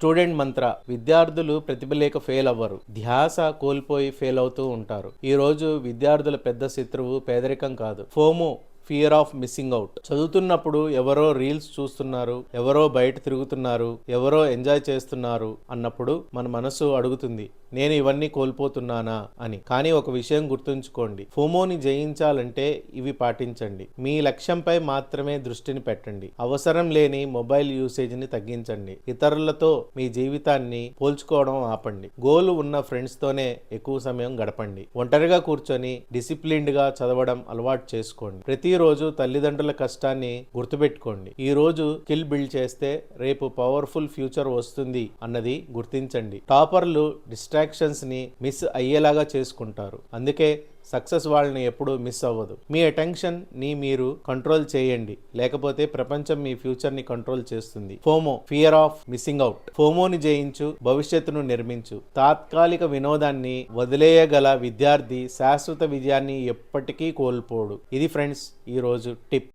Student మంత్ర. విద్యార్థులు ప్రతిభ లేక fail అవ్వరు, ధ్యాస కోల్పోయి ఫెయిల్ అవుతూ ఉంటారు. ఈ రోజు విద్యార్థుల పెద్ద శత్రువు పేదరికం కాదు, FOMO, fear of missing out. చదువుతున్నప్పుడు ఎవరో రీల్స్ చూస్తున్నారు, ఎవరో బయట తిరుగుతున్నారు, ఎవరో ఎంజాయ్ చేస్తున్నారు అన్నప్పుడు మన మనసు అడుగుతుంది, నేను ఇవన్నీ కోల్పోతున్నానా అని. కానీ ఒక విషయం గుర్తుంచుకోండి, ఫోమోని జయించాలంటే ఇవి పాటించండి. మీ లక్ష్యంపై మాత్రమే దృష్టిని పెట్టండి. అవసరం లేని మొబైల్ యూసేజ్ని తగ్గించండి. ఇతరులతో మీ జీవితాన్ని పోల్చుకోవడం ఆపండి. గోల్ ఉన్న ఫ్రెండ్స్ తోనే ఎక్కువ సమయం గడపండి. ఒంటరిగా కూర్చొని డిసిప్లిన్డ్ గా చదవడం అలవాటు చేసుకోండి. ప్రతిరోజు తల్లిదండ్రుల కష్టాన్ని గుర్తుపెట్టుకోండి. ఈ రోజు స్కిల్ బిల్డ్ చేస్తే రేపు పవర్ఫుల్ ఫ్యూచర్ వస్తుంది అన్నది గుర్తించండి. టాపర్లు డిస్ట్రాక్షన్స్ ని మిస్ అయ్యేలాగా చేసుకుంటారు, అందుకే సక్సెస్ వాళ్ళని ఎప్పుడూ మిస్ అవ్వదు. మీ అటెన్షన్ ని మీరు కంట్రోల్ చేయండి, లేకపోతే ప్రపంచం మీ ఫ్యూచర్ ని కంట్రోల్ చేస్తుంది. FOMO, fear of missing out. ఫోమోని జయించు, భవిష్యత్తును నిర్మించు. తాత్కాలిక వినోదాన్ని వదిలేయగల విద్యార్థి శాశ్వత విజయాన్ని ఎప్పటికీ కోల్పోడు. ఇది ఫ్రెండ్స్ ఈ రోజు టిప్.